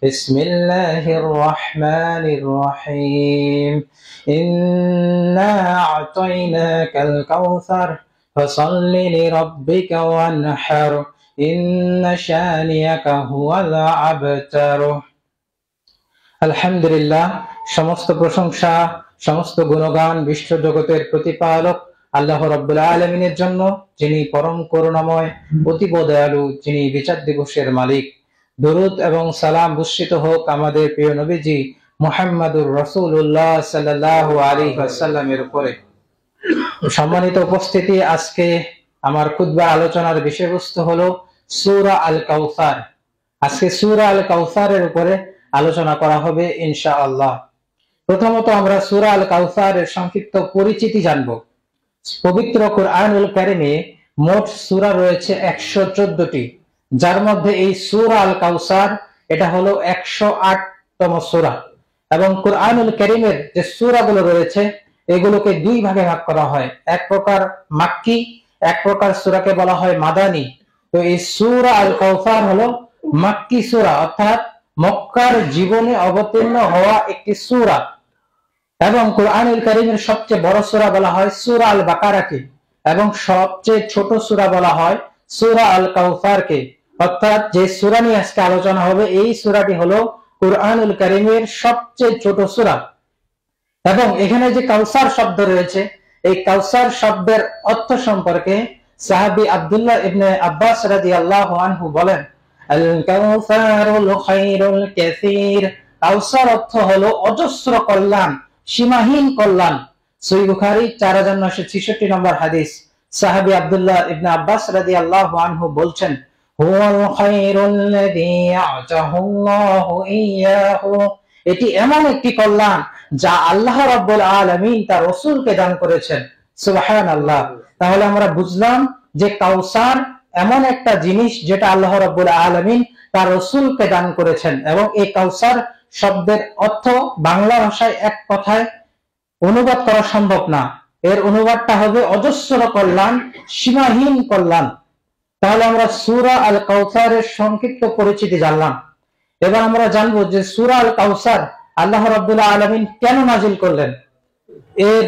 বিসমিল্লাহির রহমানির রহিম। ইন্না আ'তাইনাকাল কাউসার ফাসাল্লি লিরাব্বিকা ওয়ানহার ইন্না শানিয়াকা হুয়াল আবতার। আলহামদুলিল্লাহ, সমস্ত প্রশংসা, সমস্ত গুণগান বিশ্ব জগতের প্রতিপালক আল্লাহ রাব্বুল আলামিনের জন্য, যিনি পরম করুণাময়, অতীব দয়ালু, যিনি বিচার দিবসের মালিক। দরুদ এবং সালাম বর্ষিত হোক আমাদের প্রিয় নবীজি মুহাম্মাদুর রাসূলুল্লাহ সাল্লাল্লাহু আলাইহি ওয়াসাল্লামের উপরে। সম্মানিত উপস্থিতি, আজকে আমার খুতবা আলোচনার বিষয়বস্তু হলো সূরা আল কাউসার। আজকে সূরা আল কাউসারের উপরে আলোচনা করা হবে ইনশাআল্লাহ। প্রথমত আমরা সূরা আল কাউসারের সংক্ষিপ্ত পরিচিতি জানব। পবিত্র কুরআনুল কারীমে মোট সূরা রয়েছে 114টি, যার মধ্যে এই সূরা আল কাউসার এটা হলো 108তম সূরা। এবং কুরআনুল কারীমের যে সূরাগুলো রয়েছে এগুলোকে দুই ভাগে ভাগ করা হয়, এক প্রকার মাক্কি, এক প্রকার সূরাকে বলা হয় মাদানী। তো এই সূরা আল কাউসার হলো মাক্কি সূরা, অর্থাৎ মক্কার জীবনে অবতীর্ণ হওয়া একটি সূরা। এবং কুরআনুল কারীমের সবচেয়ে বড় সূরা বলা হয় সূরা আল বাকারাকে, এবং সবচেয়ে ছোট সূরা বলা হয় সূরা আল কাউসারকে। অর্থাৎ যে সূরা নিয়ে আজকে আলোচনা হবে এই সূরাটি হলো কুরআনুল কারীমের সবচেয়ে ছোট সূরা। এবং এখানে যে কাউসার শব্দ রয়েছে, এই কাউসার শব্দের অর্থ সম্পর্কে সাহাবী আব্দুল্লাহ ইবনে আব্বাস রাদিয়াল্লাহু আনহু বলেন, আল কাউসারুল খায়রুল কাসীর। কাউসার অর্থ হলো অজস্র কল্যাণ, সীমাহীন কল্যাণ। সহিহ বুখারী 4966 নম্বর হাদিস। সাহাবী আব্দুল্লাহ ইবনে আব্বাস রাদিয়াল্লাহু আনহু বলছেন, হুয়াল খায়রুল্লাযী আ'তাহুল্লাহু ইয়্যাহু। এটি এমন একটি কল্যাণ যা আল্লাহ রাব্বুল আলামিন তার রাসূলকে দান করেছেন। সুবহানাল্লাহ। তাহলে আমরা বুঝলাম যে কাউসার এমন একটা জিনিস যেটা আল্লাহ রাব্বুল আলামিন তার রাসূলকে দান করেছেন। এবং এই কাউসার শব্দের অর্থ বাংলা ভাষায় এক কথায় অনুবাদ করা সম্ভব না, এর অনুবাদটা হবে অজস্র কল্যাণ, সীমাহীন কল্যাণ। তাহলে আমরা সূরা আল কাউসারের সংক্ষিপ্ত পরিচিতি জানলাম। এবার আমরা জানবো যে সূরা আল কাউসার আল্লাহ রাব্বুল আলামিন কেন নাজিল করলেন, এর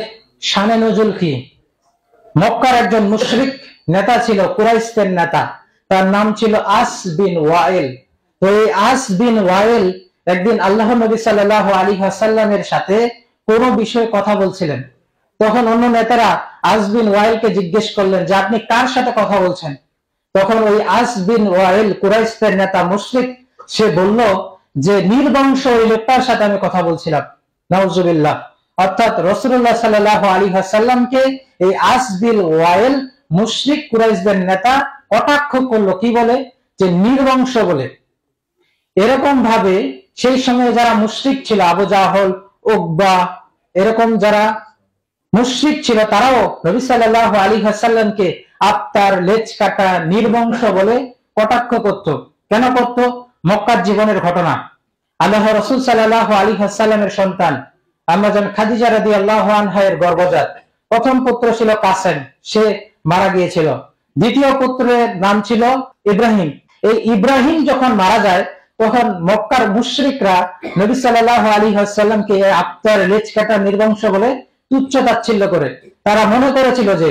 শানে নজুল কি। মক্কার একজন মুশরিক নেতা ছিল, কুরাইশদের নেতা, তার নাম ছিল আস বিন ওয়াইল। তো এই আস বিন ওয়াইল একদিন আল্লাহ নবী সাল্লাল্লাহু আলাইহি ওয়াসাল্লামের সাথে কোনো বিষয়ে কথা বলছিলেন। তখন অন্য নেতারা আস বিন ওয়াইলকে জিজ্ঞেস করলেন যে আপনি কার সাথে কথা বলছেন। তখন ওই আস বিন ওয়াইল, কুরাইশদের নেতা মুশরিক, সে বলল যে নির্বংশ ওই লোকটার সাথে আমি কথা বলছিলাম। নাউজুবিল্লাহ। অর্থাৎ রাসূলুল্লাহ সাল্লাল্লাহু আলাইহি ওয়াসাল্লামকে এই আস বিন ওয়াইল, মুশরিক কুরাইশদের নেতা, কটাক্ষ করলো, কি বলে, যে নির্বংশ বলে। এরকম ভাবে সেই সময় যারা মুশরিক ছিল, আবু জাহল, উকবা, এরকম যারা মুশরিক ছিল, তারাও নবী সাল্লাল্লাহু আলাইহি ওয়াসাল্লামকে আত্মার লেজ কাটা, নির্বংশ বলে কটাক্ষ করত। কেন করত? মক্কার জীবনের ঘটনা। আল্লাহ রাসূল সাল্লাল্লাহু আলাইহি ওয়াসাল্লামের সন্তান আম্মা জান খাদিজা রাদিয়াল্লাহু আনহা এর গর্ভজাত প্রথম পুত্র ছিল কাসেম, সে মারা গিয়েছিল। দ্বিতীয় পুত্রের নাম ছিল ইব্রাহিম। এই ইব্রাহিম যখন মারা যায় তখন মক্কার মুশরিকরা নবী সাল্লাল্লাহু আলাইহি ওয়াসাল্লামকে আত্মার লেজ কাটা, নির্বংশ বলে তুচ্ছ তাচ্ছিল্য করে। তারা মনে করেছিল যে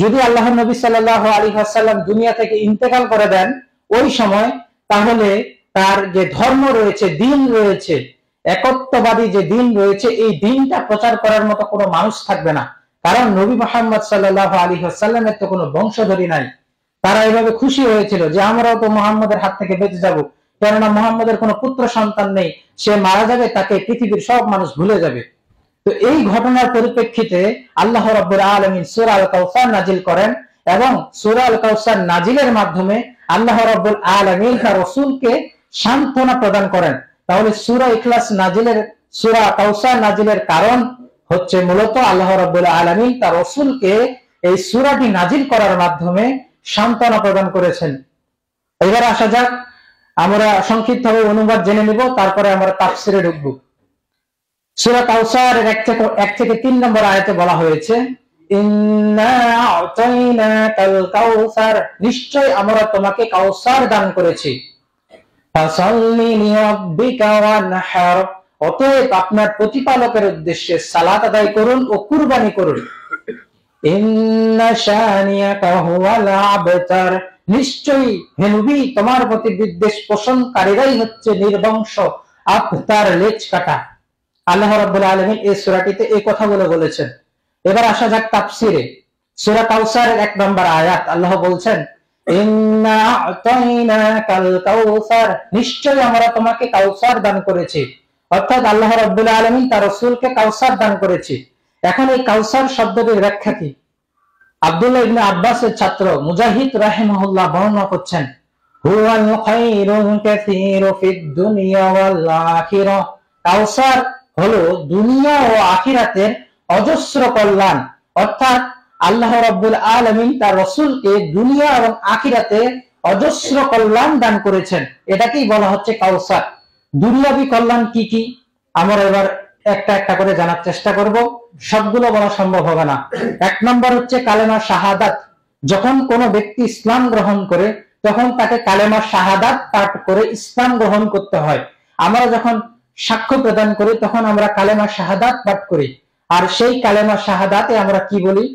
যদি আল্লাহ নবী সাল্লাল্লাহু আলাইহি ওয়াসাল্লাম দুনিয়া থেকে ইন্তেকাল করে দেন ওই সময়, তাহলে তার যে ধর্ম রয়েছে, দিন রয়েছে, একত্ববাদী যে দিন রয়েছে, এই দিনটা প্রচার করার মতো কোনো মানুষ থাকবে না। কারণ নবী মুহাম্মদ সাল্লাল্লাহু আলাইহি ওয়াসাল্লামের তো কোনো বংশধরী নাই। তারা এভাবে খুশি হয়েছিল যে আমরাও তো মুহাম্মদের হাত থেকে বেঁচে যাব, কেননা মুহাম্মদের কোনো পুত্র সন্তান নেই, সে মারা যাবে, তাকে পৃথিবীর সব মানুষ ভুলে যাবে। তো এই ঘটনার পরিপ্রেক্ষিতে আল্লাহ রাব্বুল আলামিন সূরা আল কাউসার নাজিল করেন, এবং সূরা আল কাউসার নাজিলের মাধ্যমে আল্লাহ রাব্বুল আলামিন তার রাসূলকে সান্ত্বনা প্রদান করেন। তাহলে সূরা ইখলাস নাজিলের, সূরা কাউসার নাজিলের কারণ হচ্ছে মূলত আল্লাহ রাব্বুল আলামিন তার রাসূলকে এই সূরাটি নাজিল করার মাধ্যমে সান্ত্বনা প্রদান করেছেন। এবার আসা যাক, আমরা সংক্ষিপ্তভাবে অনুবাদ জেনে নিব, তারপরে আমরা তাফসিরে ঢুকব। সূরা কাউসারের 1 থেকে 3 নম্বর আয়াতে বলা হয়েছে, ইন্না আ'তাইনাকাল কাউসার, নিশ্চয় আমরা তোমাকে কাউসার দান করেছি। ফাসাল্লি লিরাব্বিকা ওয়ানহার, অতএব আপনার প্রতিপালকের উদ্দেশ্যে সালাত আদায় করুন ও কুরবানি করুন। ইন্না শানিয়াকা হুয়াল আবতার, নিশ্চয়ই হে নবী তোমার প্রতি বিদ্বেষ পোষণকারীরাই হচ্ছে নির্বংশ, আবতার লেজ কাটা। আল্লাহ রাব্বুল আলামিন এই সূরাটিতে এই কথাগুলো বলেছেন। এবার আসা যাক তাফসিরে। সূরা কাউসারের 1 নম্বর আয়াত, আল্লাহ বলছেন ইন্না আ'তাইনাকাল কাউসার, নিশ্চয়ই আমরা তোমাকে কাউসার দান করেছি। অর্থাৎ আল্লাহ রাব্বুল আলামিন তার রাসূলকে কাউসার দান করেছি। এখন এই কাউসার শব্দটির ব্যাখ্যা কি? আব্দুল্লাহ ইবনে আব্বাসের ছাত্র মুজাহিদ রাহিমাহুল্লাহ বর্ণনা করছেন, হুয়াল খায়রুল কাসীরু ফিদ দুনিয়া ওয়াল আখিরাহ, কাউসার হলো দুনিয়া ও আখিরাতের অজস্র কল্যাণ। অর্থাৎ আল্লাহ রাব্বুল আলামিন তার রাসূলকে দুনিয়া এবং আখিরাতে অজস্র কল্যাণ দান করেছেন। এটাকেই বলা হচ্ছে কাউসার। দুনিয়াবী কল্যাণ কি কি আমরা এবার একটা একটা করে জানার চেষ্টা করব, সবগুলো বলা সম্ভব হবে না। 1 নম্বর হচ্ছে কালেমা শাহাদাত। যখন কোনো ব্যক্তি ইসলাম গ্রহণ করে তখন তাকে কালেমা শাহাদাত পাঠ করে ইসলাম গ্রহণ করতে হয়। আমরা যখন সাক্ষ্য প্রদান করি তখন আমরা কালেমা শাহাদাত পাঠ করি। আর সেই কালেমা শাহাদাতে আমরা কি বলি?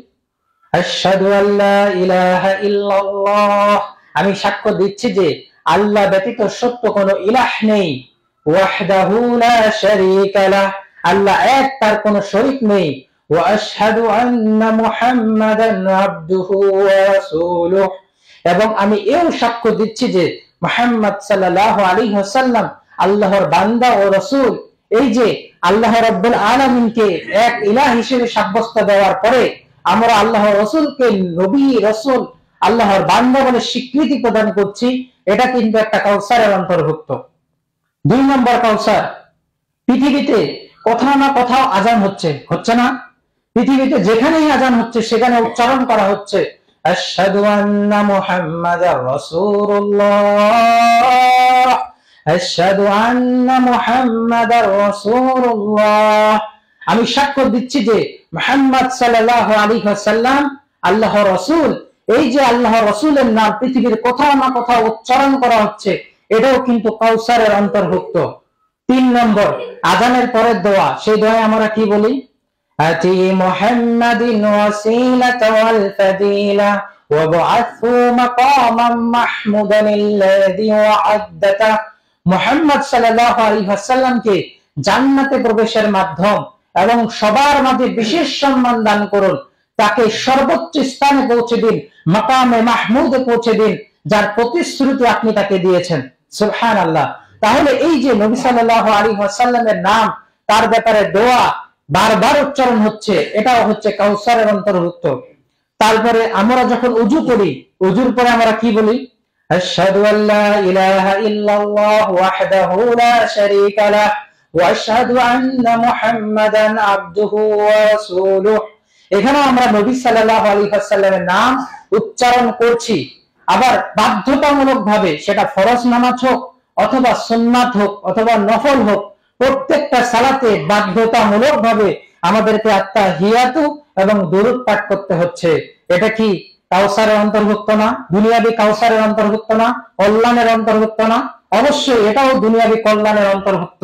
আশহাদু আল্লা ইলাহা ইল্লাল্লাহ, আমি সাক্ষ্য দিচ্ছি যে আল্লাহ ব্যতীত সত্য কোনো ইলাহ নেই। ওয়াহদাহু লা শারীকা লাহ, আল্লাহ এক, তার কোনো শরীক নেই। ওয়া আশহাদু আন্না মুহাম্মাদান আবদুহু ওয়া রাসূলুহু, এবং আমি এও সাক্ষ্য দিচ্ছি যে মুহাম্মদ সাল্লাল্লাহু আলাইহি ওয়াসাল্লাম আল্লাহর বান্দা ও রাসূল। এই যে আল্লাহ রাব্বুল আলামিনকে এক ইলাহ হিসেবে সাব্যস্ত দেওয়ার পরে আমরা আল্লাহর রাসূলকে নবী রাসূল আল্লাহর বান্দা বলে স্বীকৃতি প্রদান করছি, এটা কিন্তু একটা কাউসারের অন্তর্ভুক্ত। 2 নম্বর কাউসার, পৃথিবীতে কোথাও না কোথাও আজান হচ্ছে না? পৃথিবীতে যেখানেই আজান হচ্ছে সেখানে উচ্চারণ করা হচ্ছে আশহাদু আন্না মুহাম্মাদার রাসূলুল্লাহ, আশহাদু আন্না মুহাম্মাদার রাসূলুল্লাহ, আমি সাক্ষ্য দিচ্ছি যে মুহাম্মদ সাল্লাল্লাহু আলাইহি ওয়াসাল্লাম আল্লাহর রাসূল। এই যে আল্লাহর রাসূলের নাম পৃথিবীর কোথাও না কোথাও উচ্চারণ করা হচ্ছে, এটাও কিন্তু কাউসারের অন্তর্ভুক্ত। 3 নম্বর, আজানের পরের দোয়া, সেই দোয়ায় আমরা কি বলি? আতি মুহাম্মাদিন ওয়াসিলাতা ওয়াল ফাদিলা ওয়াবআথহু মাকামান মাহমুদান আল্লাযী ওয়া'আদাতা, মুহাম্মদ সাল্লাল্লাহু আলাইহি ওয়াসাল্লামকে জান্নাতে প্রবেশের মাধ্যম এবং সবার মাঝে বিশেষ সম্মান দান করুন, তাকে সর্বোচ্চ স্থানে পৌঁছে দিন, মাকামে মাহমুদে পৌঁছে দিন, যার প্রতিশ্রুতি আপনি তাকে দিয়েছেন। সুবহানাল্লাহ। তাহলে এই যে নবী সাল্লাল্লাহু আলাইহি ওয়াসাল্লামের নাম, তার ব্যাপারে দোয়া বারবার উচ্চারণ হচ্ছে, এটাও হচ্ছে কাউসারের অন্তর্ভুক্ত। তারপরে আমরা যখন ওযু করি, ওযুর পরে আমরা কি বলি? আশহাদু আল্লা ইলাহা ইল্লাল্লাহ ওয়াহদাহু লা শারীকা লাহ ওয়া আশহাদু আন্না মুহাম্মাদান আবদুহু ওয়া রাসূলুহু, এখানে আমরা নবী সাল্লাল্লাহু আলাইহি ওয়াসাল্লামের নাম উচ্চারণ করছি। আবার বাধ্যতামূলক ভাবে, সেটা ফরজ নামাজ হোক অথবা সুন্নাত হোক অথবা নফল হোক, প্রত্যেকটা সালাতে বাধ্যতামূলক ভাবে আমাদেরকে আত্তাহিয়াতু এবং দুরূদ পাঠ করতে হচ্ছে। এটা কি কাউসারের অন্তর্ভুক্ত না? দুনিয়াবী কাউসারের অন্তর্ভুক্ত না? কল্যাণের অন্তর্ভুক্ত না? অবশ্যই এটাও দুনিয়াবী কল্যাণের অন্তর্ভুক্ত।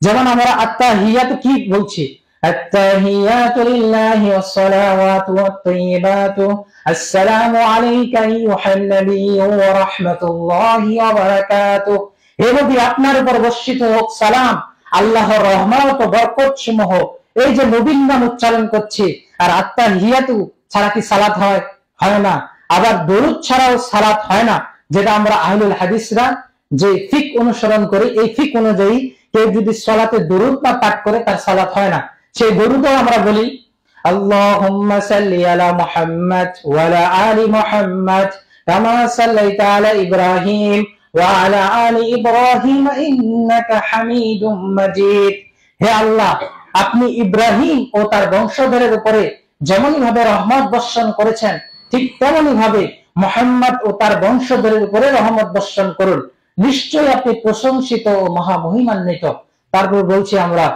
যেমন আমরা আত্তাহিয়াতু কি বলছি? আত্তাহিয়াতু লিল্লাহি ওয়াস সালাওয়াতু ওয়াত তাইয়্যিবাতু আসসালামু আলাইকা আইয়ুহান নাবিয়্যু ওয়া রাহমাতুল্লাহি ওয়া বারাকাতুহু, হে নবী আপনার উপর বর্ষিত হোক সালাম, আল্লাহর রহমত ও বরকত সমূহ। এই যে নবীর নাম উচ্চারণ করছি, আর আত্তাহিয়াতু ছাড়া কি সালাত হয়? হয় না। আবার দরুদ ছাড়াও সালাত হয় না, যেটা আমরা আহলুল হাদিসরা যে ফিক অনুসরণ করি, এই ফিক অনুযায়ী কেউ যদি সালাতে দরুদ না পাঠ করে তার সালাত হয় না। সেই দরুদও আমরা বলি আল্লাহুম্মা সাল্লি আলা মুহাম্মাদ ওয়া আলা আলি মুহাম্মাদ কামা সাল্লাইতা আলা ইব্রাহিম ওয়া আলা আলি ইব্রাহিম ইন্নাকা হামিদুম মাজিদ, হে আল্লাহ আপনি ইব্রাহিম ও তার বংশধরের উপরে যেমনই ভাবে রহমত বর্ষণ করেছেন, ঠিক তেমনি ভাবে মুহাম্মদ ও তার বংশধরের উপরে রহমত বর্ষণ করুন, নিশ্চয়ই আপনি প্রশংসিত ও মহামহিমান্বিত। তারপর বলছি আমরা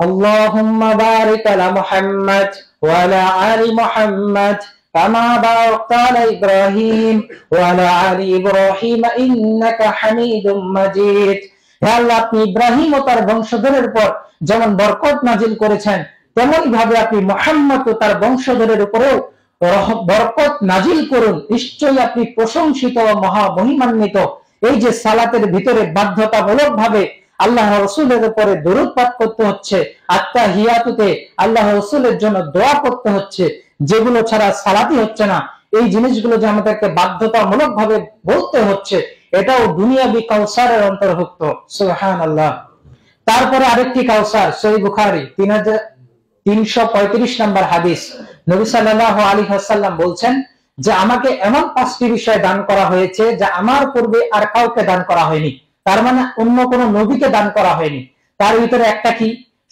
আল্লাহুম্মা বারিক আলা মুহাম্মাদ ওয়া আলা আলি মুহাম্মাদ কামা বারাকতা আলা ইব্রাহিম ওয়া আলা আলি ইব্রাহিম ইন্নাকা হামিদুম মাজিদ। হে আল্লাহ, আপনি ইব্রাহিম ও তার বংশধরের উপর যেমন বরকত নাজিল করেছেন, তেমনি ভাবে আপনি মুহাম্মদ ও তার বংশধরের উপরেও বরকত নাজিল করুন। নিশ্চয়ই আপনি প্রশংসিত ও মহামহিমান্বিত। এই যে সালাতের ভিতরে বাধ্যতামূলক ভাবে আল্লাহ রাসূলের উপরে দরুদ পাঠ করতে হচ্ছে, আত্তাহিয়াতুতে আল্লাহ রাসূলের জন্য দোয়া করতে হচ্ছে, যেগুলো ছাড়া সালাতই হচ্ছে না, এই জিনিসগুলো যে আমাদেরকে বাধ্যতামূলক ভাবে বলতে হচ্ছে, এটাও দুনিয়াবি কাউসারের অন্তর্ভুক্ত। সুবহানাল্লাহ। তারপরে আরেকটি কাউসার, সহিহ বুখারী 3335 নম্বর হাদিস। নবী সাল্লাল্লাহু আলাইহি ওয়াসাল্লাম বলছেন যে আমাকে এমন 5টি বিষয় দান করা হয়েছে যা আমার পূর্বে আর কাউকে দান করা হয়নি। তার মানে অন্য কোন নবীকে দান করা হয়নি। তার ভিতরে একটা কি,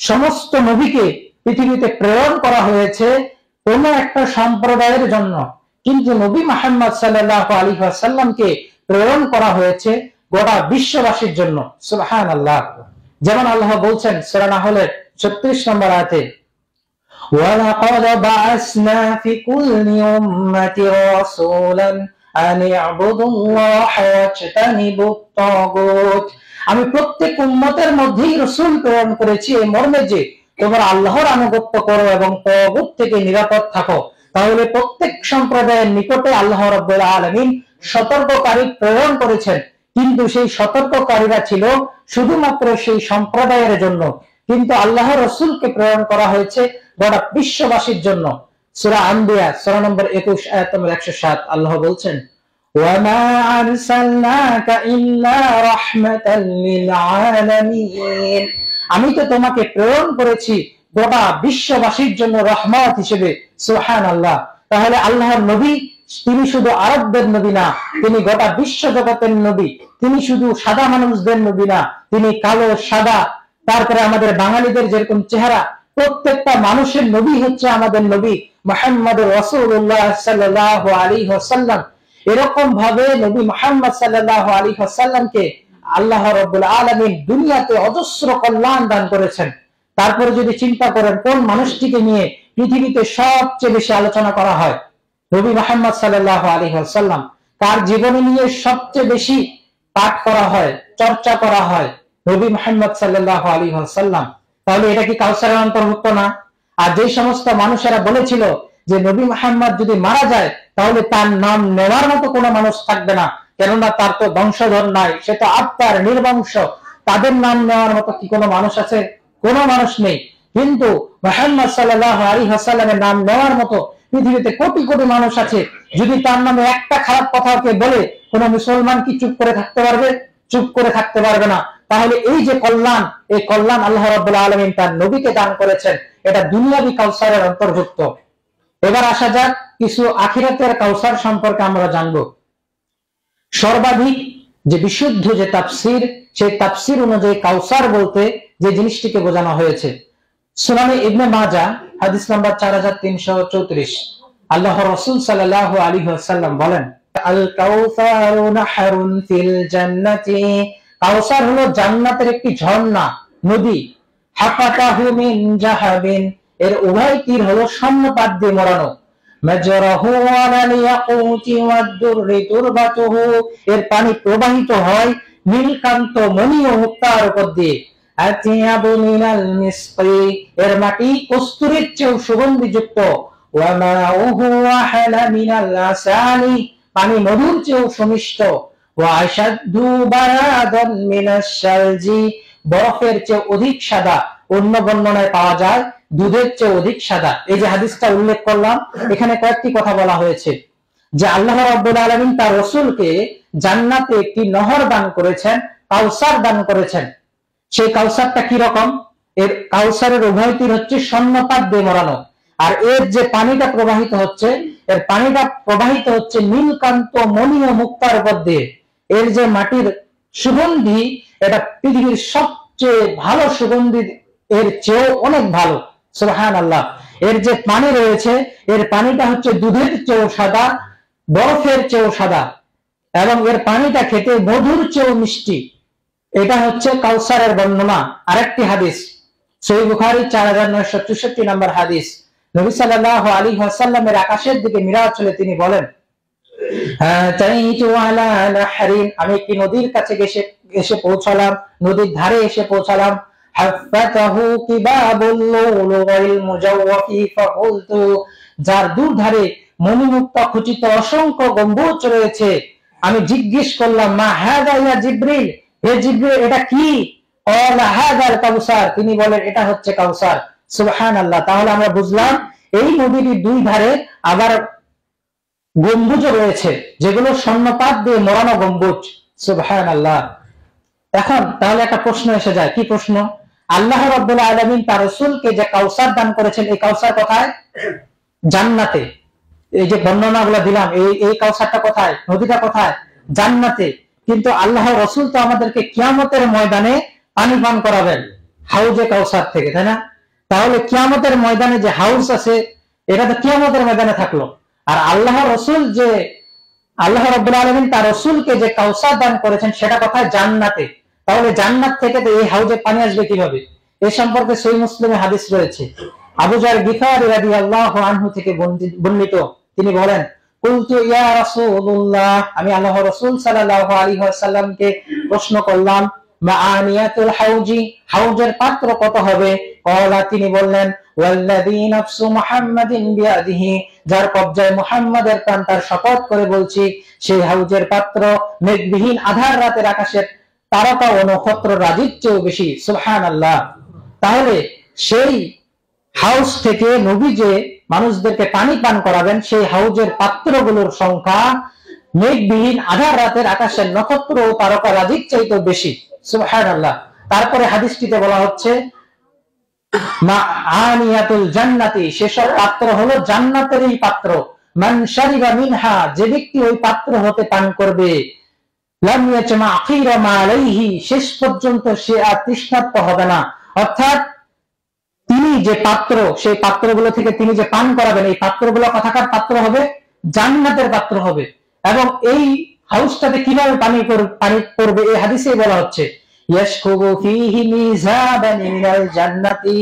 সমস্ত নবীকে পৃথিবীতে প্রেরণ করা হয়েছে কোন একটা সম্প্রদায়ের জন্য, কিন্তু নবী মুহাম্মদ সাল্লাল্লাহু আলাইহি ওয়াসাল্লামকে প্রেরণ করা হয়েছে গোটা বিশ্ববাসীর জন্য। সুবহানাল্লাহ। যেমন আল্লাহ বলছেন সূরা নাহলের 36 নম্বর আয়াতে, وَلَقَدْ بَعَثْنَا فِي كُلِّ أُمَّةٍ رَسُولًا أَنِ اعْبُدُوا اللَّهَ وَاجْتَنِبُوا الطَّاغُوتَ। আমি প্রত্যেক উম্মতের মধ্যেই রাসূল প্রেরণ করেছি এই মর্মে যে তোমরা আল্লাহর আনুগত্য করো এবং তাগুত থেকে নিরাপদ থাকো। তাহলে প্রত্যেক সম্প্রদায়ের নিকটে আল্লাহ রাব্বুল আলামিন সতর্ককারী প্রেরণ করেছেন, কিন্তু সেই সতর্ককারীরা ছিল শুধুমাত্র সেই সম্প্রদায়ের জন্য, কিন্তু আল্লাহর রাসূলকে প্রেরণ করা হয়েছে গোটা বিশ্ববাসীর জন্য। সূরা আম্বিয়া সূরা নম্বর 21 আয়াত নম্বর 107 আল্লাহ বলছেন, ওয়ামা আরসালনাকা ইল্লা রাহমাতাল লিল আলামিন। আমি তো তোমাকে প্রেরণ করেছি গোটা বিশ্ববাসীর জন্য রহমত হিসেবে। সুবহানাল্লাহ। তাহলে আল্লাহর নবী তিনি শুধু আরবদের নবী না, তিনি গোটা বিশ্ব জগতের নবী। তিনি শুধু সাদা মানুষদের নবী না, তিনি কালো সাদা, তারপরে আমাদের বাঙালিদের যেরকম চেহারা, প্রত্যেকটা মানুষের নবী হচ্ছে আমাদের নবী মুহাম্মদুর রাসূলুল্লাহ সাল্লাল্লাহু আলাইহি ওয়াসাল্লাম। এরকম ভাবে নবী মুহাম্মদ সাল্লাল্লাহু আলাইহি ওয়াসাল্লামকে আল্লাহ রাব্বুল আলামিন দুনিয়াতে অজস্র কল্যাণ দান করেছেন। তারপরে যদি চিন্তা করেন কোন মানুষটিকে নিয়ে পৃথিবীতে সবচেয়ে বেশি আলোচনা করা হয়, নবী মুহাম্মদ সাল্লাল্লাহু আলাইহি ওয়াসাল্লাম। কার জীবনী নিয়ে সবচেয়ে বেশি পাঠ করা হয়, চর্চা করা হয়, নবী মুহাম্মদ সাল্লাল্লাহু আলাইহি ওয়াসাল্লাম। তাহলে এটা কি কাউসারের অন্তর্ভুক্ত না? আর যে সমস্ত মানুষেরা বলেছিল যে নবী মুহাম্মদ যদি মারা যায় তাহলে তার নাম নেওয়ার মতো কোনো মানুষ থাকবে না, কেননা তার তো বংশধর নাই, সে তো আত্মার নির্বংশ, তাদের নাম নেওয়ার মতো কি কোনো মানুষ আছে? কোনো মানুষ নেই। কিন্তু মুহাম্মদ সাল্লাল্লাহু আলাইহি ওয়াসাল্লামের নাম নেওয়ার মতো পৃথিবীতে কোটি কোটি মানুষ আছে। যদি তার নামে একটা খারাপ কথাকে বলে কোনো মুসলমান কি চুপ করে থাকতে পারবে? চুপ করে থাকতে পারবে না। তাহলে এই যে কল্যাণ, এই কল্যাণ আল্লাহ রাব্বুল আলামিন তার নবীকে দান করেছেন, এটা দুনিয়াবি কাউসারের অন্তর্ভুক্ত। এবার আসা যাক কিছু আখিরাতের কাউসার সম্পর্কে আমরা জানবো। সর্বাধিক যে বিশুদ্ধ যে তাফসীর, সেই তাফসীর অনুযায়ী কাউসার বলতে যে জিনিসটিকে বোঝানো হয়েছে, সুনানে ইবনে মাজাহ হাদিস নাম্বার 4334 আল্লাহর রাসূল সাল্লাল্লাহু আলাইহি ওয়াসাল্লাম বলেন, আল কাউসারু নাহরুন ফিল জান্নাতি। কাউসার হলো জান্নাতের একটি ঝর্ণা, নদী। হাফাতাহু মিন জাহাবিন। এর উভয় তীর হলো স্বর্ণপাত দিয়ে মোড়ানো। মাজরাহু আলাল ইয়াকুতি ওয়াদ-দুররি তুরবাতুহু। এর পানি প্রবাহিত হয় নীলকান্ত মণি ও মুক্তার উপর দিয়ে। আতিয়াবু মিনাল মিসকি। এর মাটি কস্তুরীর চেয়েও সুগন্ধিযুক্ত। ওয়া মাউহু আহলা মিনাল আসালি। পানি মধুর চেয়েও সুমিষ্ট। ওয়া আশাদ্দু বারাদান মিনাশ শালজি। বরফের চেয়ে অধিক সাদা। অন্য বর্ণনায় পাওয়া যায় দুধের চেয়ে অধিক সাদা। এই যে হাদিসটা উল্লেখ করলাম, এখানে কয়েকটি কথা বলা হয়েছে যে আল্লাহ রাব্বুল আলামিন তার রাসূলকে জান্নাতে একটি নহর দান করেছেন, কাউসার দান করেছেন। সেই কাউসারটা কি রকম? এর কাউসারের উভয় তীর হচ্ছে স্বর্ণপাত দিয়ে মোড়ানো, আর এর যে পানিটা প্রবাহিত হচ্ছে, এর পানিটা প্রবাহিত হচ্ছে নীলকান্ত মণি ও মুক্তার উপর দিয়ে। এর যে মাটির সুগন্ধি, এটা পৃথিবীর সবচেয়ে ভালো সুগন্ধি, এর চেয়েও অনেক ভালো। সুবহানাল্লাহ। এর যে পানি রয়েছে, এর পানিটা হচ্ছে দুধের চেয়েও সাদা, বরফের চেয়েও সাদা, এবং এর পানিটা খেতে মধুর চেয়েও মিষ্টি। এটা হচ্ছে কাউসারের বর্ণনা। আরেকটি হাদিস, সহিহ বুখারী 4964 নম্বর হাদিস, নবী সাল্লাল্লাহু আলাইহি ওয়াসাল্লামের আকাশের দিকে মিরাজ হলে তিনি বলেন, আমি একটি নদীর কাছে এসে পৌঁছালাম, নদীর ধারে এসে পৌঁছালাম। যার দূর ধারে মণিমুক্তা খচিত অসংখ্য গম্বুজ রয়েছে। আমি জিজ্ঞেস করলাম, মা হাযা ইয়া জিবরিল, হে জিবরিল এটা কি? ক্বালা হাযাল কাউসার, তিনি বলেন এটা হচ্ছে কাউসার। সুবহানাল্লাহ। তাহলে আমরা বুঝলাম এই নদীর দুই ধারে আবার গম্বুজ রয়েছে, যেগুলো স্বর্ণপাত দিয়ে মোড়ানো গম্বুজ। সুবহানাল্লাহ। এখন তাহলে একটা প্রশ্ন এসে যায়, কি প্রশ্ন? আল্লাহ রাব্বুল আলামিন তার রাসূলকে যে কাউসার দান করেছেন, এই কাউসার কোথায়? জান্নাতে। এই যে বর্ণনাগুলো দিলাম, এই কাউসারটা কোথায়? নদীটা কোথায়? জান্নাতে। কিন্তু আল্লাহর রাসূল তো আমাদেরকে কিয়ামতের ময়দানে পানি পান করাবেন হাউজে কাউসার থেকে, তাই না? তাহলে কিয়ামতের ময়দানে যে হাউস আছে, এটা তো কিয়ামতের ময়দানে থাকলো। আর আল্লাহর রাসূল যে আল্লাহ রাব্বুল আলামিন তার রাসূলকে যে কাউসার দান করেছেন, সেটা কোথায়? জান্নাতে। তাহলে জান্নাত থেকে তো এই হাউজে পানি আসবে কিভাবে? এ সম্পর্কে সহিহ মুসলিমে হাদিস রয়েছে। আবু যার গিফারী রাদিয়াল্লাহু আনহু থেকে বর্ণিত, তিনি বলেন, কুলতু ইয়া রাসূলুল্লাহ, আমি আল্লাহর রাসূল সাল্লাল্লাহু আলাইহি ওয়াসাল্লামকে প্রশ্ন করলাম, মা আনিয়াতুল হাউজি, হাউজের পাত্র কত হবে? ক্বালা, তিনি বললেন, ওয়াল্লাযী নাফসু মুহাম্মাদিন বিয়াদিহি, যার কবজায় মুহাম্মাদের প্রাণ, তার শপথ করে বলছি, সেই হাউজের পাত্র মেঘবিহীন আধার রাতের আকাশের তারকা ও নক্ষত্র রাজির চেয়েও বেশি। সুবহানাল্লাহ। তাহলে সেই হাউস থেকে নবী যে মানুষদেরকে পানি পান করাবেন, সেই হাউজের পাত্রগুলোর সংখ্যা মেঘবিহীন আধার রাতের আকাশের নক্ষত্র ও তারকা রাজির চাইতেও বেশি। সুবহানাল্লাহ। তারপরে হাদিসটিতে বলা হচ্ছে, মা আনিয়াতুল জান্নাতি, সেসব পাত্র হলো জান্নাতেরই পাত্র। মান শারিবা মিনহা, যে ব্যক্তি ওই পাত্র হতে পান করবে, লাম ইয়াজমা আখিরা মা আলাইহি, শেষ পর্যন্ত সে আর তৃষ্ণার্ত হবে না। অর্থাৎ তিনি যে পাত্র, সেই পাত্রগুলো থেকে তিনি যে পান করাবেন, এই পাত্রগুলো কথাকার পাত্র হবে? জান্নাতের পাত্র হবে। এবং এই হাউসটাতে কিভাবে পানি পড়বে? এই হাদিসে বলা হচ্ছে, ইয়াশকুবু ফীহি মিযাবান মিনাল জান্নাতি,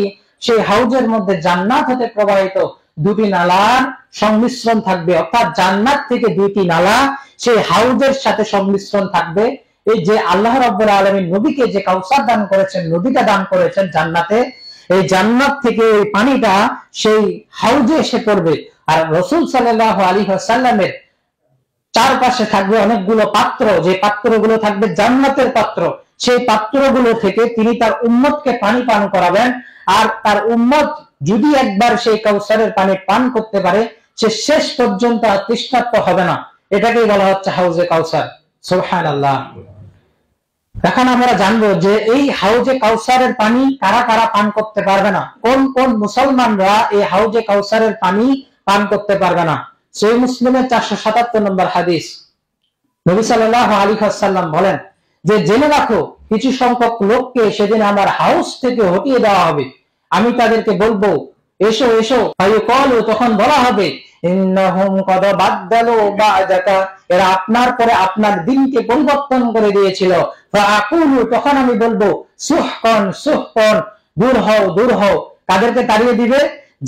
সেই হাউজের মধ্যে জান্নাত হতে প্রবাহিত দুটি নালার সংমিশ্রণ থাকবে। অর্থাৎ জান্নাত থেকে দুটি নালা সেই হাউজের সাথে সংমিশ্রণ থাকবে। এই যে আল্লাহ রাব্বুল আলামিন নবীকে যে কাউসার দান করেছেন, নদীটা দান করেছেন জান্নাতে, এই জান্নাত থেকে ওই পানিটা সেই হাউজে এসে পড়বে। আর রাসূল সাল্লাল্লাহু আলাইহি ওয়াসাল্লামের চারপাশে থাকবে অনেকগুলো পাত্র, যে পাত্রগুলো থাকবে জান্নাতের পাত্র। সেই পাত্রগুলো থেকে তিনি তার উম্মতকে পানি পান করাবেন। আর তার উম্মত যদি একবার সেই কাউসারের পানি পান করতে পারে, সে শেষ পর্যন্ত আর তৃষ্ণার্ত হবে না। এটাকেই বলা হচ্ছে হাউজে কাউসার। সুবহানাল্লাহ। এখন আমরা জানবো যে এই হাউজে কাউসারের পানি কারা কারা পান করতে পারবে না, কোন কোন মুসলমানরা এই হাউজে কাউসারের পানি পান করতে পারবে না। সহিহ মুসলিমের 477 নম্বর হাদিস, নবী সাল্লাল্লাহু আলাইহি ওয়াসাল্লাম বলেন যে, জেনে রাখো কিছু সংখ্যক লোককে সেদিন আমার হাউস থেকে হটিয়ে দেওয়া হবে। আমি তাদেরকে বলবো, এসো এসো। ফায়ুকালু, তখন বলা হবে, ইন্নাহুম কদ বাদদালু বা'দাকা, এরা আপনার পরে আপনার দিনকে পরিবর্তন করে দিয়েছিল। ফাআকুলু, তখন আমি বলবো, সুহকান সুহকান, দূর হও দূর হও। তাদেরকে তাড়িয়ে দিবে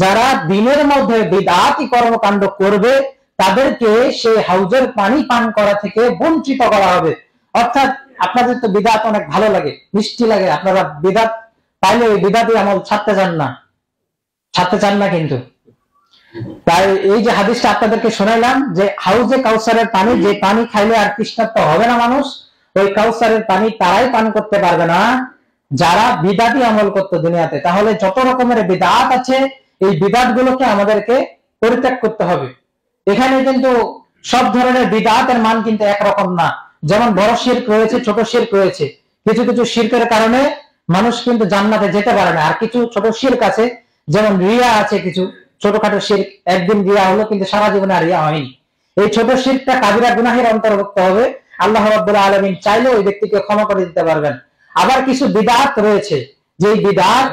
যারা দিনের মধ্যে বিদআতি কর্মকাণ্ড করবে, তাদেরকে সেই হাউজের পানি পান করা থেকে বঞ্চিত করা হবে। অর্থাৎ আপনাদের তো বিদআত অনেক ভালো লাগে, মিষ্টি লাগে, আপনারা বিদআত পাইলে ওই বিদআতি আমল ছাড়তে চান না কিন্তু। তাই এই যে হাদিসটা আপনাদেরকে শোনাইলাম, যে হাউজে কাউসারের পানি, যে পানি খাইলে আর তৃষ্ণার্ত হবে না মানুষ, ওই কাউসারের পানি তারাই পান করতে পারবে না যারা বিদআতি আমল করতো দুনিয়াতে। তাহলে যত রকমের বিদআত আছে, এই বিদআত গুলোকে আমাদেরকে পরিত্যাগ করতে হবে। এখানে কিন্তু সব ধরনের বিদআতের মান কিন্তু একরকম না। যেমন বড় শিরক রয়েছে, ছোট শিরক রয়েছে। কিছু কিছু শিরকের কারণে মানুষ কিন্তু জান্নাতে যেতে পারে না। আর কিছু ছোট শিরক আছে, যেমন রিয়া আছে, কিছু ছোটখাটো শিরক, একদিন রিয়া হলো কিন্তু সারা জীবনে আর রিয়া হয়নি। এই ছোট শিরকটা কাবিরা গুনাহের অন্তর্ভুক্ত হবে। আল্লাহ রাব্বুল আলামিন চাইলে ওই ব্যক্তিকে ক্ষমা করে দিতে পারবেন। আবার কিছু বিদআত রয়েছে, যে বিদআত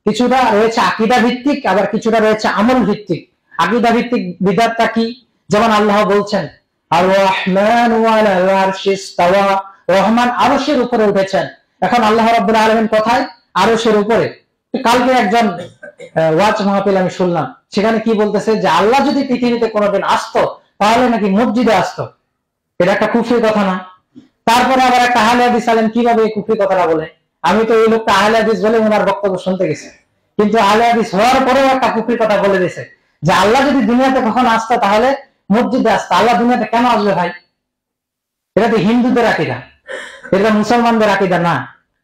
কিছুটা রয়েছে আকীদা ভিত্তিক, আবার কিছুটা রয়েছে আমল ভিত্তিক। আকীদা ভিত্তিক বিদআতটা কি? যেমন আল্লাহ বলছেন, আর রহমানু আলাল আরশিস তাওয়া, রহমান আরশের উপরে উঠেছেন। এখন আল্লাহ রাব্বুল আলামিন কোথায়? আরশের উপরে। কালকে একজন ওয়াজ মাহফিল আমি শুনলাম, সেখানে কি বলতেছে যে আল্লাহ যদি পৃথিবীতে কোনোদিন আসতো তাহলে নাকি মসজিদে আসতো। এটা একটা কুফরি কথা না? তারপরে আবার একটা আহলে হাদিস আলেম কিভাবে এই কুফরি কথাটা বলে? আমি তো এই লোকটা আহলে হাদিস বলে ওনার বক্তব্য শুনতে গেছি, কিন্তু আহলে হাদিস হওয়ার পরেও একটা কুফরি কথা বলে দিয়েছে যে আল্লাহ যদি দুনিয়াতে কখন আসতো তাহলে মসজিদে আসতো। আল্লাহ দুনিয়াতে কেন আসবে ভাই? এটা তো হিন্দুদের আকীদা, এটা মুসলমানদের আকীদা না।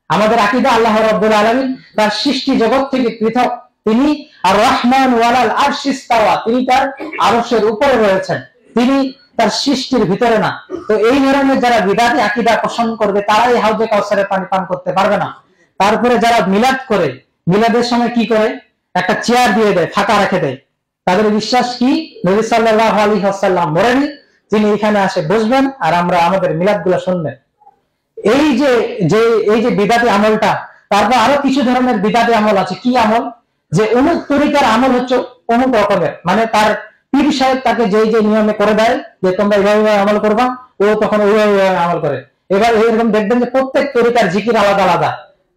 আমাদের আকীদা আল্লাহ রাব্বুল আলামিন তার সৃষ্টি জগৎ থেকে পৃথক, তিনি আর রহমান ওয়ালাল আরশি ইস্তাওয়া, তিনি তার আরশের উপরে রয়েছেন, তিনি তার সৃষ্টির ভিতরে না। তো এই ধরনের যারা বিদাতি আকীদা পোষণ করবে তারাই হাউজে কাউসারের পানি পান করতে পারবে না। তারপরে যারা মিলাদ করে, মিলাদের সময় কি করে? একটা চেয়ার দিয়ে দেয়, ফাঁকা রেখে দেয়। তাদের বিশ্বাস কি? নবী সাল্লাল্লাহু আলাইহি ওয়াসাল্লাম মরেনি, তিনি এখানে আসে বসবেন আর আমরা আমাদের মিলাদ গুলো শুনবেন। এই যে এই যে বিদাতি আমলটা, তারপর আরো কিছু ধরনের বিদাতি আমল আছে। কি আমল? যে অমুক তরিকার আমল হচ্ছে অমুক রকমের, মানে তার পীর সাহেব তাকে যে যে নিয়মে করে দেয় যে তোমরা এইভাবে আমল করবা, ও তখন ওইভাবে আমল করে। এবার এরকম দেখবেন যে প্রত্যেক তরিকার জিকির আলাদা আলাদা।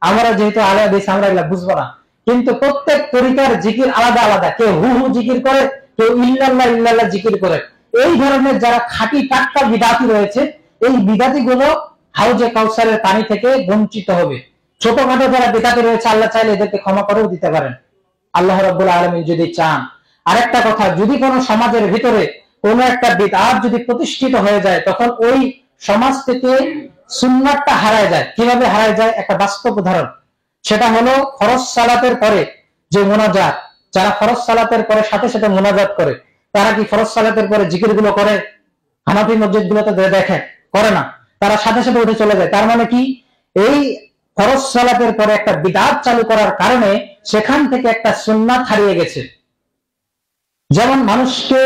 আমরা যেহেতু আলাদা দেশ, আমরা এগুলা বুঝবো না, কিন্তু প্রত্যেক তরিকার জিকির আলাদা আলাদা। কেউ হু হু জিকির করে, কেউ ইল্লাল্লাহ ইল্লাল্লাহ জিকির করে। এই ধরনের যারা খাঁটি টাটকা বিদাতি রয়েছে, এই বিদাতি গুলো হাউজে কাউসারের পানি থেকে বঞ্চিত হবে। ছোটখাটো যারা বিদাতি রয়েছে, আল্লাহ চাইলে এদেরকে ক্ষমা করেও দিতে পারেন, আল্লাহ রাব্বুল আলামিন যদি চান। আরেকটা কথা, যদি কোনো সমাজের ভিতরে কোনো একটা বিদআত যদি প্রতিষ্ঠিত হয়ে যায়, তখন ওই সমাজ থেকে সুন্নাতটা হারায় যায়। কিভাবে হারায় যায়? একটা বাস্তব উদাহরণ, সেটা হলো ফরজ সালাতের পরে যে মোনাজাত। যারা ফরজ সালাতের পরে সাথে সাথে মোনাজাত করে, তারা কি ফরজ সালাতের পরে জিকির গুলো করে? হানাফি মসজিদ গুলোতে দেখেন করে না, তারা সাথে সাথে উঠে চলে যায়। তার মানে কি? এই ফরজ সালাতের পরে একটা বিদআত চালু করার কারণে সেখান থেকে একটা সুন্নাত হারিয়ে গেছে। যেমন মানুষকে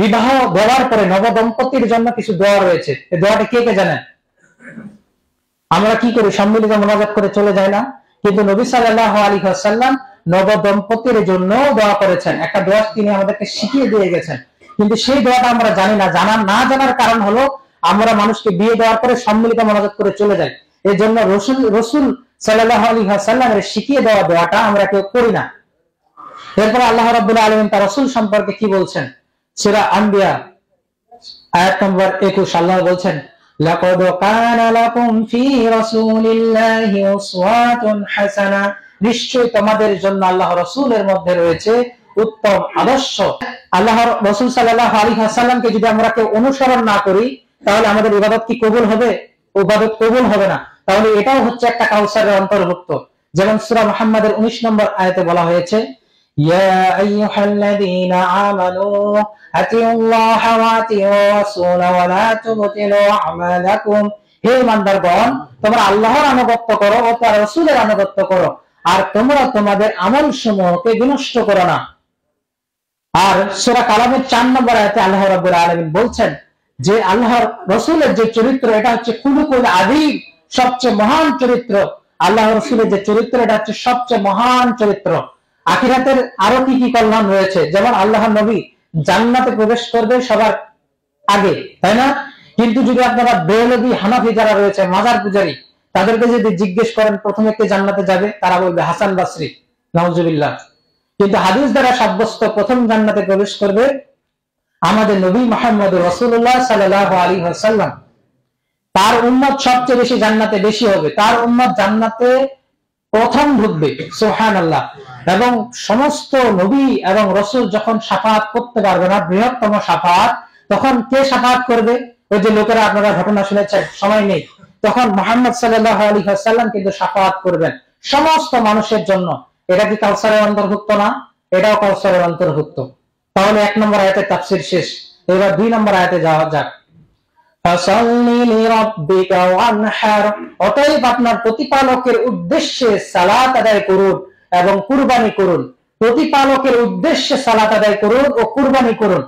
বিবাহ দেওয়ার পরে নবদম্পতির জন্য কিছু দোয়া রয়েছে, এই দোয়াটা কে কে জানেন? আমরা কি করি? সম্মিলিত মোনাজাত করে চলে যায় না? কিন্তু নবী সাল্লাল্লাহু আলাইহি ওয়াসাল্লাম নবদম্পতির জন্য দোয়া করেছেন, একটা দোয়া তিনি আমাদেরকে শিখিয়ে দিয়ে গেছেন, কিন্তু সেই দোয়াটা আমরা জানি না। না জানার কারণ হলো আমরা মানুষকে বিয়ে দেওয়ার পরে সম্মিলিত মোনাজাত করে চলে যাই। এর জন্য রাসূল সাল্লাল্লাহু আলাইহি ওয়াসাল্লামের শিখিয়ে দেওয়া দোয়াটা আমরা কেউ করি না। এরপর আল্লাহ রাব্বুল আলামিন তার রাসূল সম্পর্কে কি বলছেন? সূরা আম্বিয়া আয়াত নম্বর 21, আল্লাহ বলছেন, লাকাদ কানা লাকুম ফি রাসূলিল্লাহি উসওয়াতুন হাসানা, নিশ্চয়ই তোমাদের জন্য আল্লাহ রাসূলের মধ্যে রয়েছে উত্তম আদর্শ। আল্লাহর রাসূল সাল্লাল্লাহু আলাইহি ওয়াসাল্লামকে যদি আমরা কেউ অনুসরণ না করি, তাহলে আমাদের ইবাদত কি কবুল হবে? ইবাদত কবুল হবে না। তাহলে এটাও হচ্ছে একটা কাউসারের অন্তর্ভুক্ত। যেমন সূরা মুহাম্মাদের 19 নম্বর আয়াতে বলা হয়েছে, ইয়া আইয়ুহাল্লাযীনা আমানু আতিউল্লাহা ওয়া আতিউর রাসূল ওয়া লা তুবতিলু আমালাকুম, হে ঈমানদারগণ, তোমরা আল্লাহর আনুগত্য করো ও তার রাসূলের আনুগত্য করো, আর তোমরা তোমাদের আমলসমূহকে বিনষ্ট করো না। আর সূরা কালামের 4 নম্বর আয়াতে আল্লাহ রাব্বুল আলামিন বলছেন যে আল্লাহর রাসূলের যে চরিত্র, এটা হচ্ছে খুলুকুল আযীম, সবচেয়ে মহান চরিত্র। আল্লাহর রাসূলের যে চরিত্র, এটা হচ্ছে সবচেয়ে মহান চরিত্র। আখিরাতের আরো কি কি কল্যাণ রয়েছে, যেমন আল্লাহর নবী জান্নাতে প্রবেশ করবে সবার আগে, তাই না? কিন্তু যদি আপনারা বেরেলভী হানাফি যারা রয়েছে, মাজার পূজারী, তাদেরকে যদি জিজ্ঞেস করেন প্রথমে কে জান্নাতে যাবে, তারা বলবে হাসান বাসরি, নাউজুবিল্লাহ। কিন্তু হাদিস দ্বারা সাব্যস্ত প্রথম জান্নাতে প্রবেশ করবে আমাদের নবী মুহাম্মদ রাসূলুল্লাহ সাল্লাল্লাহু আলাইহি ওয়াসাল্লাম। তার উম্মত সবচেয়ে বেশি জান্নাতে বেশি হবে, তার উম্মত জান্নাতে প্রথম ঢুকবে, সুবহানাল্লাহ। এবং সমস্ত নবী এবং রাসূল যখন শাফাআত করতে পারবে না, বৃহত্তম শাফাআত, তখন কে শাফাআত করবে? ওই যে লোকেরা, আপনারা ঘটনা শুনেছেন, সময় নেই, তখন মুহাম্মদ সাল্লাল্লাহু আলাইহি ওয়াসাল্লাম কিন্তু শাফাআত করবেন সমস্ত মানুষের জন্য। এটা কি কাউসারের অন্তর্ভুক্ত না? এটাও কাউসারের অন্তর্ভুক্ত। তাহলে 1 নম্বর আয়াতের তাফসীর শেষ। এবার 2 নম্বর আয়াতে যাওয়া যাক। ফাসাল্লি লিরাব্বিকা ওয়ানহার, অতএব আপনার প্রতিপালকের উদ্দেশ্যে সালাত আদায় করুন এবং কুরবানি করুন। প্রতিপালকের উদ্দেশ্যে সালাত আদায় করুন ও কুরবানি করুন।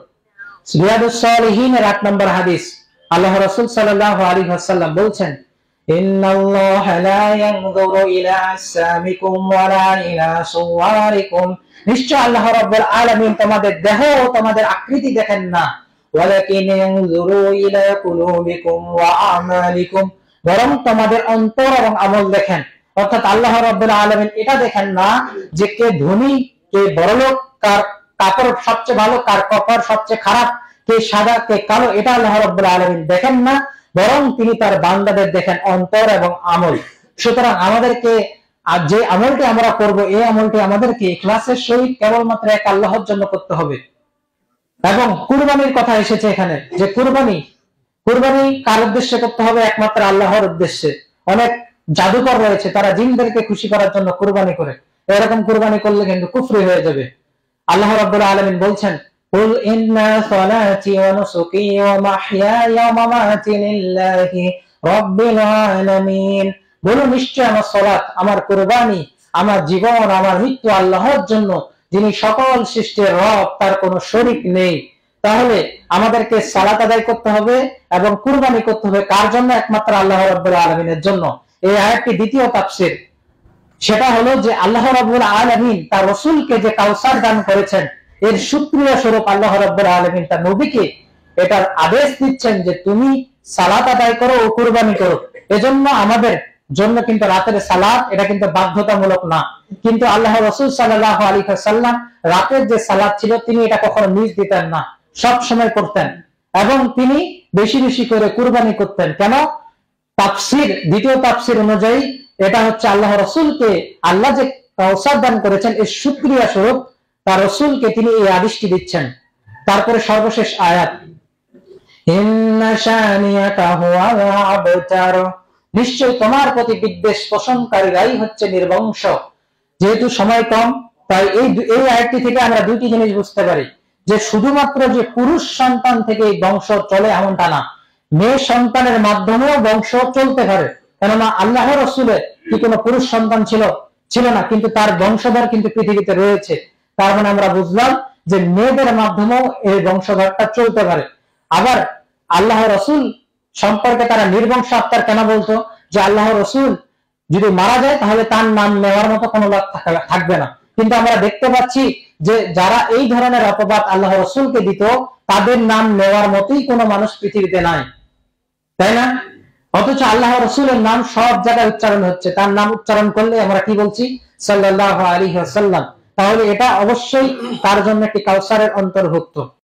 রিয়াদুস সালিহিনের 8 নম্বর হাদিস, আল্লাহ রাসূল সাল্লাল্লাহু আলাইহি ওয়াসাল্লাম বলছেন, ইন্নাল্লাহা লা ইয়ানজুরু ইলা আসামিকুম ওয়ালা ইলা সুওয়ারিকুম, নিশ্চয় আল্লাহ রাব্বুল আলামিন তোমাদের দেহ ও তোমাদের আকৃতি দেখেন না, ওয়ালাকিন ইয়ানজুরু ইলা কুলুবিকুম ওয়া আমালিকুম, বরং তোমাদের অন্তর এবং আমল দেখেন। অর্থাৎ আল্লাহ রাব্বুল আলামিন এটা দেখেন না যে কে ধনী কে বড়লোক, কার কাপড় সবচেয়ে ভালো, কার কপাল সবচেয়ে খারাপ, কে সাদা কে কালো, এটা আল্লাহ রাব্বুল আলামিন দেখেন না, বরং তিনি তার বান্দাদের দেখেন অন্তর এবং আমল। সুতরাং আমাদেরকে আর যে আমলটি আমরা করব, এই আমলটি আমাদেরকে ইখলাসের সহিত কেবলমাত্র এক আল্লাহর জন্য করতে হবে। এবং কুরবানির কথা এসেছে এখানে, যে কুরবানি কার উদ্দেশ্যে করতে হবে? একমাত্র আল্লাহর উদ্দেশ্যে। অনেক জাদুকর রয়েছে, তারা জিনদেরকে খুশি করার জন্য কুরবানি করে, এরকম কুরবানি করলে কিন্তু কুফরি হয়ে যাবে। আল্লাহ রাব্বুল আলামিন বলছেন, কুল ইন্না সালাতি ওয়া নুসুকি ওয়া মাহইয়ায়া ওয়া মামাতি লিল্লাহি রাব্বিল আলামিন। বলো, নিশ্চয় আমার সালাত, আমার কুরবানি, আমার জীবন, আমার মৃত্যু আল্লাহর জন্য, যিনি সকল সৃষ্টির রব, তার কোনো শরীক নেই। তাহলে আমাদেরকে সালাত আদায় করতে হবে এবং কুরবানি করতে হবে কার জন্য? একমাত্র আল্লাহ রাব্বুল আলামিনের জন্য। এই আয়াতটি দ্বিতীয় তাফসীর, সেটা হলো যে আল্লাহ রাব্বুল আলামিন তার রাসূলকে যে কাউসার দান করেছেন, এর শুকরিয়া স্বরূপ আল্লাহ রাব্বুল আলামিন তার নবীকে এটার আদেশ দিচ্ছেন যে তুমি সালাত আদায় করো ও কুরবানি করো। এজন্য আমাদের জন্য কিন্তু রাতের সালাত এটা কিন্তু বাধ্যতামূলক না, কিন্তু আল্লাহ রাসূল সাল্লাল্লাহু আলাইহি ওয়াসাল্লাম রাতের যে সালাত ছিল তিনি এটা কখনো মিস দিতেন না, সব সময় করতেন, এবং তিনি বেশি বেশি করে কুরবানি করতেন। কেন? তাফসীর, দ্বিতীয় তাফসীর অনুযায়ী এটা হচ্ছে আল্লাহ রাসূলকে আল্লাহ যে কাউসার দান করেছেন এর শুকরিয়া স্বরূপ তার রাসূলকে তিনি এই আদেশটি দিচ্ছেন। তারপরে সর্বশেষ আয়াত, ইন্না শানিয়াকা হুয়াল আবতার, নিশ্চয় তোমার প্রতি বিদ্বেষ পোষণকারীরাই হচ্ছে নির্বংশ। যেহেতু সময় কম, তাই এই আয়াতটি থেকে আমরা দুটি জিনিস বুঝতে পারি, যে শুধুমাত্র যে পুরুষ সন্তান থেকে এই বংশ চলে এমনটা না, মেয়ে সন্তানের মাধ্যমেও বংশ চলতে পারে। কেননা আল্লাহ রাসূলের কি কোনো পুরুষ সন্তান ছিল না, কিন্তু তার বংশধর কিন্তু পৃথিবীতে রয়েছে। তার মানে আমরা বুঝলাম যে মেয়েদের মাধ্যমেও এই বংশধরটা চলতে পারে। আবার আল্লাহ রাসূল সম্পর্কে তারা নির্বংশ আত্মার কেন বলতো? যে আল্লাহ রাসূল যদি মারা যায় তাহলে তার নাম নেওয়ার মতো কোনো লোক থাকবে না। কিন্তু আমরা দেখতে পাচ্ছি যে যারা এই ধরনের অপবাদ আল্লাহ রাসূলকে দিত, তাদের নাম নেওয়ার মতোই কোনো মানুষ পৃথিবীতে নাই, তাই না? অথচ আল্লাহ রাসূলের নাম সব জায়গায় উচ্চারণ হচ্ছে, তার নাম উচ্চারণ করলে আমরা কি বলছি? সাল্লাল্লাহু আলাইহি ওয়াসাল্লাম। তাহলে এটা অবশ্যই তার জন্য একটি কাউসারের অন্তর্ভুক্ত।